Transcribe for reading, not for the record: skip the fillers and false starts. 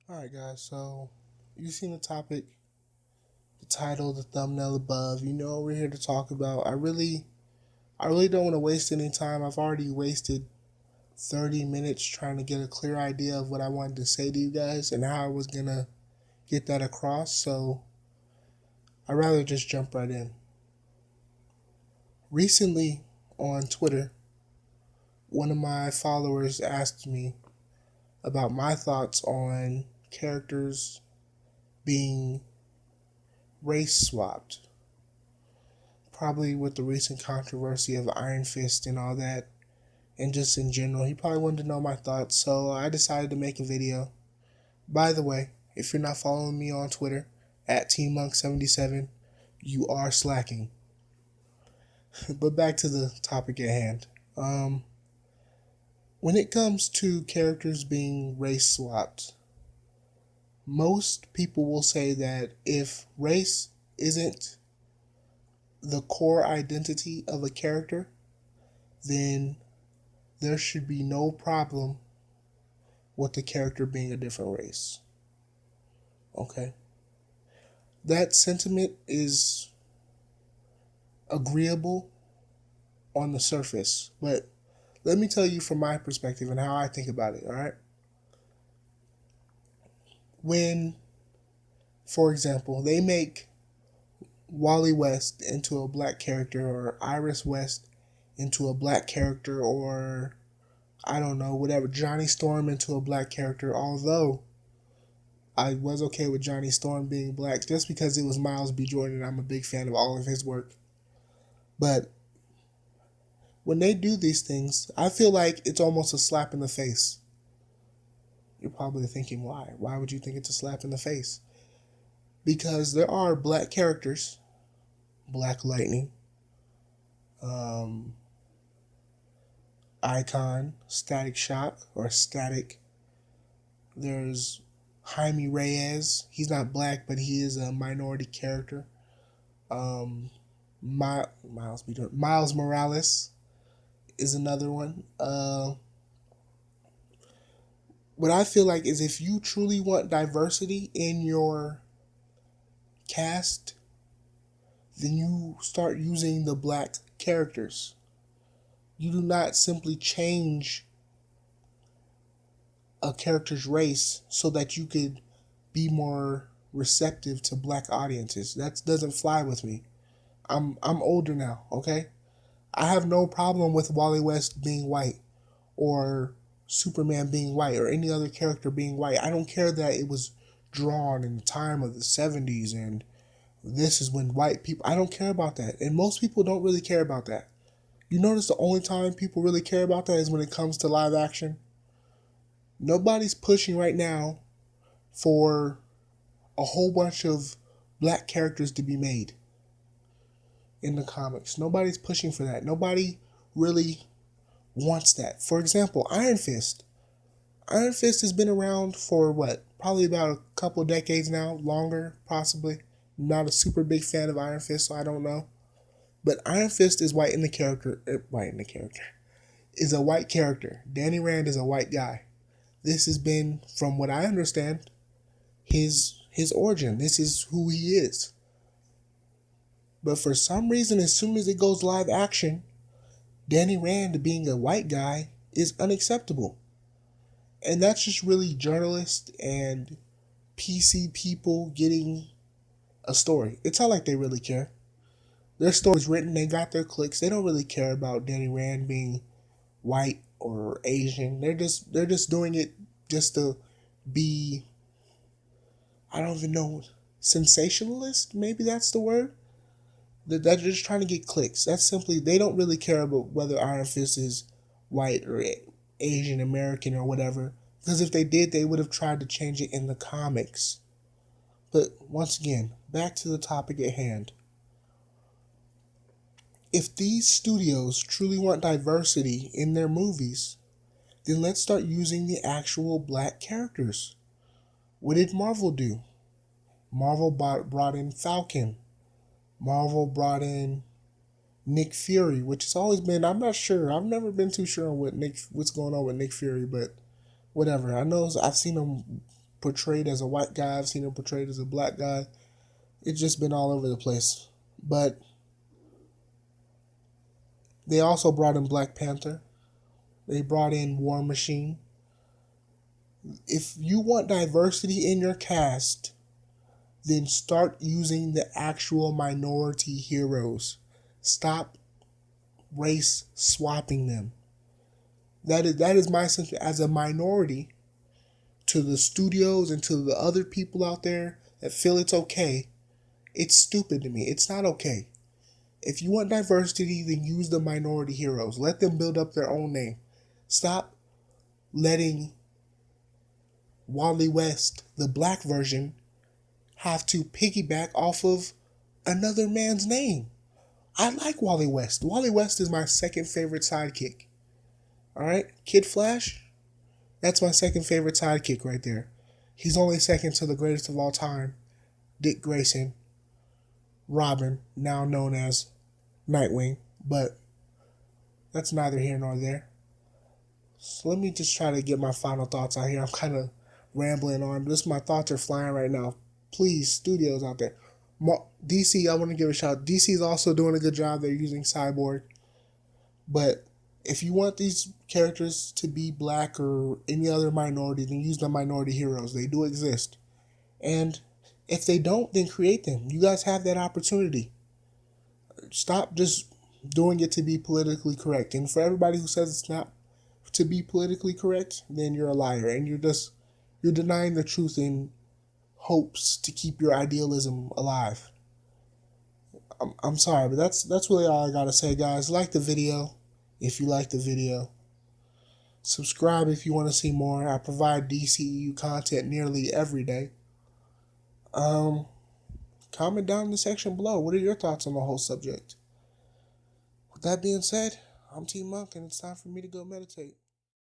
Alright guys, so you've seen the topic, the title, the thumbnail above. You know what we're here to talk about. I really don't want to waste any time. I've already wasted 30 minutes trying to get a clear idea of what I wanted to say to you guys and how I was gonna get that across, so I'd rather just jump right in. Recently on Twitter, one of my followers asked me about my thoughts on characters being race swapped, probably with the recent controversy of Iron Fist and all that, and just in general. He probably wanted to know my thoughts, so I decided to make a video. By the way, if you're not following me on Twitter at TMonk77, you are slacking. But back to the topic at hand. When it comes to characters being race swapped, most people will say that if race isn't the core identity of a character, then there should be no problem with the character being a different race. Okay? That sentiment is agreeable on the surface, but let me tell you from my perspective and how I think about it, alright? When, for example, they make Wally West into a black character or Iris West into a black character or I don't know, whatever, Johnny Storm into a black character, although I was okay with Johnny Storm being black just because it was Miles B. Jordan. I'm a big fan of all of his work. But when they do these things, I feel like it's almost a slap in the face. You're probably thinking, why? Why would you think it's a slap in the face? Because there are black characters, Black Lightning, um, Icon, Static Shock, or Static. There's Jaime Reyes. He's not black, but he is a minority character. Um, Miles Morales is another one. What I feel like is if you truly want diversity in your cast, then you start using the black characters. You do not simply change a character's race so that you could be more receptive to black audiences. That doesn't fly with me. I'm older now, okay? I have no problem with Wally West being white or Superman being white or any other character being white. I don't care that it was drawn in the time of the 70s and this is when white people, I don't care about that. And most people don't really care about that. You notice the only time people really care about that is when it comes to live action. Nobody's pushing right now for a whole bunch of black characters to be made in the comics. Nobody's pushing for that. Nobody really wants that. For example, Iron Fist. Iron Fist has been around for what? Probably about a couple decades now, longer, possibly. I'm not a super big fan of Iron Fist, so I don't know. But Iron Fist is white in the character. Is a white character. Danny Rand is a white guy. This has been, from what I understand, his origin. This is who he is. But for some reason, as soon as it goes live action, Danny Rand being a white guy is unacceptable. And that's just really journalists and PC people getting a story. It's not like they really care. Their story's written, they got their clicks. They don't really care about Danny Rand being white or Asian. They're just doing it just to be, I don't even know, sensationalist? Maybe that's the word. They're just trying to get clicks. That's simply, they don't really care about whether Iron Fist is white or Asian American or whatever. Because if they did, they would have tried to change it in the comics. But once again, back to the topic at hand. If these studios truly want diversity in their movies, then let's start using the actual black characters. What did Marvel do? Marvel brought in Falcon. Marvel brought in Nick Fury, which has always been, I'm not sure. I've never been too sure on what's going on with Nick Fury, but whatever. I know I've seen him portrayed as a white guy. I've seen him portrayed as a black guy. It's just been all over the place. But they also brought in Black Panther. They brought in War Machine. If you want diversity in your cast, then start using the actual minority heroes. Stop race swapping them. That is my sentiment as a minority to the studios and to the other people out there that feel it's okay. It's stupid to me. It's not okay. If you want diversity, then use the minority heroes. Let them build up their own name. Stop letting Wally West, the black version, have to piggyback off of another man's name. I like Wally West. Wally West is my second favorite sidekick. Alright? Kid Flash, that's my second favorite sidekick right there. He's only second to the greatest of all time, Dick Grayson, Robin, now known as Nightwing, but that's neither here nor there. So let me just try to get my final thoughts out here. I'm kind of rambling on. My thoughts are flying right now. Please, studios out there. DC, I want to give a shout. DC is also doing a good job. They're using Cyborg. But if you want these characters to be black or any other minority, then use the minority heroes. They do exist. And if they don't, then create them. You guys have that opportunity. Stop just doing it to be politically correct. And for everybody who says it's not to be politically correct, then you're a liar. And you're denying the truth in hopes to keep your idealism alive. I'm sorry, but that's really all I gotta say, guys. Like the video if you like the video. Subscribe if you want to see more. I provide DCEU content nearly every day. Comment down in the section below. What are your thoughts on the whole subject? With that being said, I'm T Monk, and it's time for me to go meditate.